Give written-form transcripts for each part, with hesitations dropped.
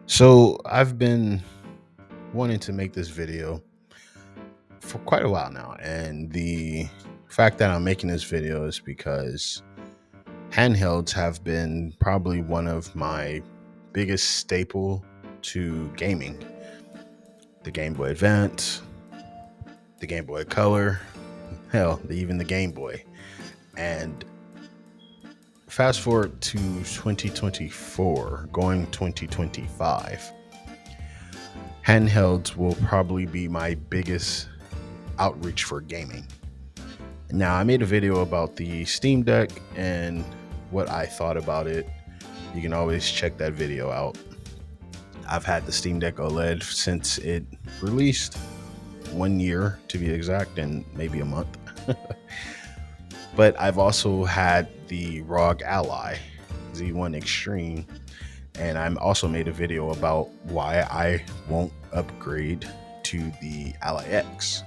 So I've been wanting to make this video for quite a while now, and the fact that I'm making this video is because handhelds have been probably one of my biggest staple to gaming. The Game Boy Advance, the Game Boy Color, hell, even the Game Boy. And fast forward to 2024, going 2025, handhelds will probably be my biggest outreach for gaming. Now, I made a video about the Steam Deck and what I thought about it. You can always check that video out. I've had the Steam Deck OLED since it released, 1 year to be exact, and maybe a month. But I've also had the ROG Ally Z1 Extreme, and I also made a video about why I won't upgrade to the Ally X.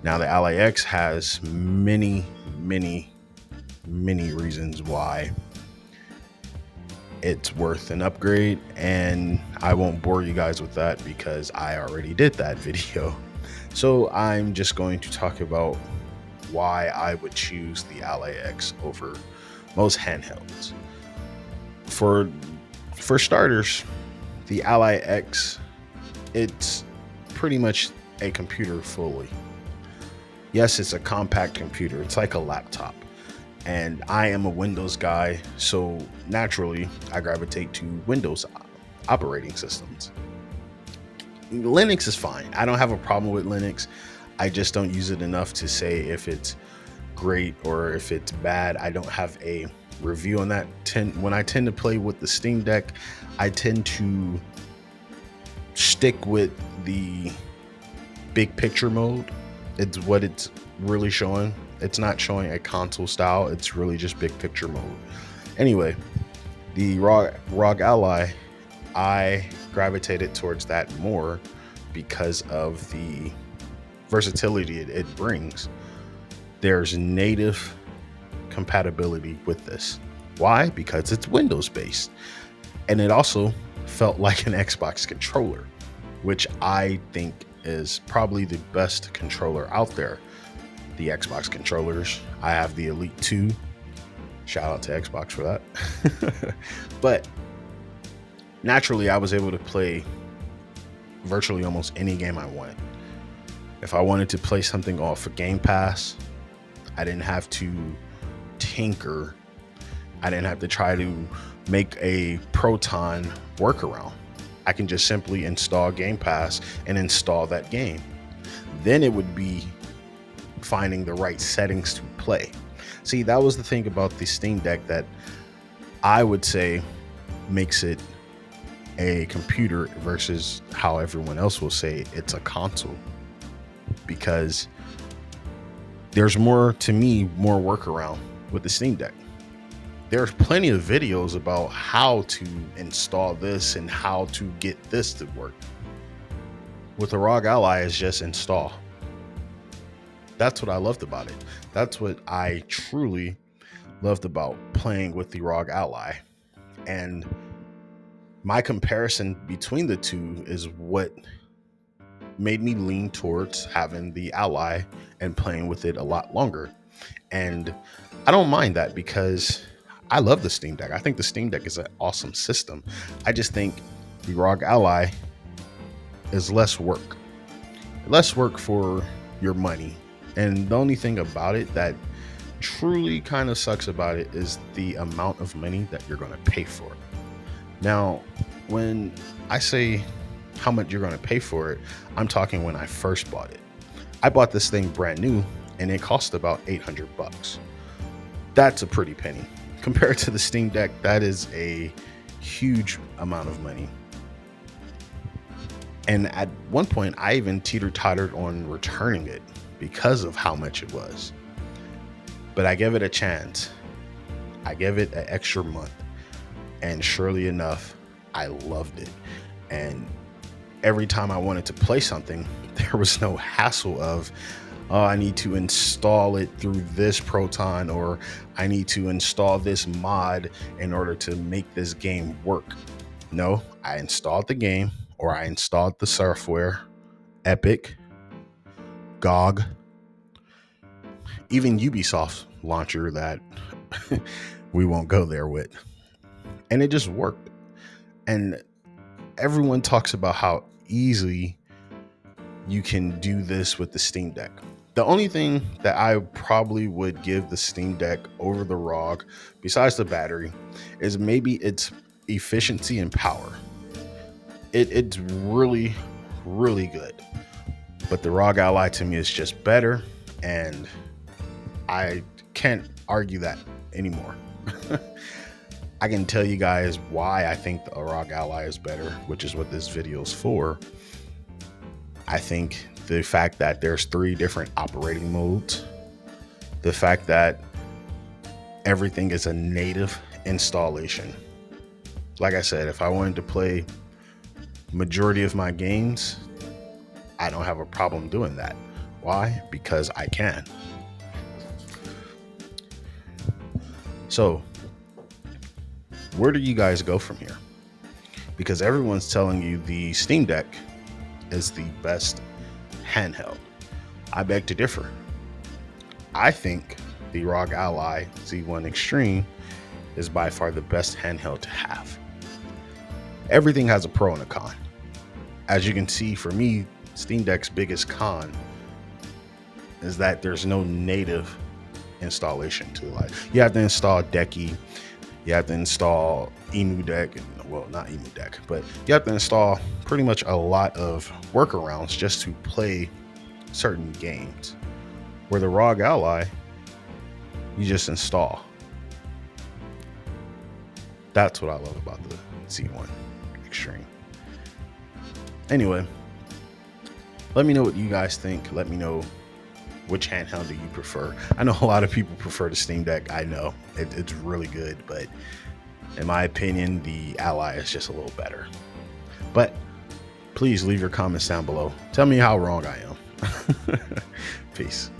Now, the Ally X has many reasons why it's worth an upgrade, and I won't bore you guys with that because I already did that video. So I'm just going to talk about why I would choose the Ally X over most handhelds. For starters, the Ally X, it's pretty much a computer fully. Yes, it's a compact computer. It's like a laptop. And I am a Windows guy, so naturally I gravitate to Windows operating systems. Linux is fine. I don't have a problem with Linux. I just don't use it enough to say if it's great or if it's bad. I don't have a review on that. When I tend to play with the Steam Deck, I tend to stick with the big picture mode. It's what it's really showing. It's not showing a console style. It's really just big picture mode. Anyway, the ROG Ally, I gravitated towards that more because of the versatility it brings. There's native compatibility with this. Why? Because it's Windows based. And it also felt like an Xbox controller, which I think is probably the best controller out there. The Xbox controllers, I have the Elite 2. Shout out to Xbox for that. But naturally, I was able to play virtually almost any game I wanted. If I wanted to play something off of Game Pass, I didn't have to tinker. I didn't have to try to make a Proton workaround. I can just simply install Game Pass and install that game. Then it would be finding the right settings to play. See, that was the thing about the Steam Deck that I would say makes it a computer versus how everyone else will say it's a console, because there's more, to me, more workaround with the Steam Deck. There's plenty of videos about how to install this and how to get this to work. With the ROG Ally, it's just install. That's what I loved about it. That's what I truly loved about playing with the ROG Ally. And my comparison between the two is what made me lean towards having the Ally and playing with it a lot longer. And I don't mind that because I love the Steam Deck. I think the Steam Deck is an awesome system. I just think the ROG Ally is less work for your money. And the only thing about it that truly kind of sucks about it is the amount of money that you're going to pay for it. Now, when I say how much you're going to pay for it, I'm talking when I first bought it. I bought this thing brand new and it cost about $800. That's a pretty penny. Compared to the Steam Deck, that is a huge amount of money. And at one point, I even teeter-tottered on returning it because of how much it was. But I gave it a chance. I gave it an extra month. And surely enough, I loved it. And every time I wanted to play something, there was no hassle of, oh, I need to install it through this Proton, or I need to install this mod in order to make this game work. No, I installed the game, or I installed the software, Epic, GOG, even Ubisoft launcher that we won't go there with. And it just worked. And everyone talks about how easily you can do this with the Steam Deck. The only thing that I probably would give the Steam Deck over the ROG, besides the battery, is maybe its efficiency and power. It's really, really good. But the ROG Ally to me is just better, and I can't argue that anymore. I can tell you guys why I think the ROG Ally is better, which is what this video is for. I think the fact that there's 3 different operating modes, the fact that everything is a native installation. Like I said, if I wanted to play majority of my games, I don't have a problem doing that. Why? Because I can. So, where do you guys go from here? Because everyone's telling you the Steam Deck is the best handheld. I beg to differ. I think the ROG Ally Z1 Extreme is by far the best handheld to have. Everything has a pro and a con. As you can see, for me, Steam Deck's biggest con is that there's no native installation to it. You have to install Decky, you have to install Emu Deck, well, not Emu Deck, but you have to install pretty much a lot of workarounds just to play certain games. Where the ROG Ally, you just install. That's what I love about the Z1 Extreme. Anyway, let me know what you guys think. Let me know which handheld do you prefer. I know a lot of people prefer the Steam Deck. I know it's really good, but in my opinion, the Ally is just a little better. But please leave your comments down below. Tell me how wrong I am. Peace.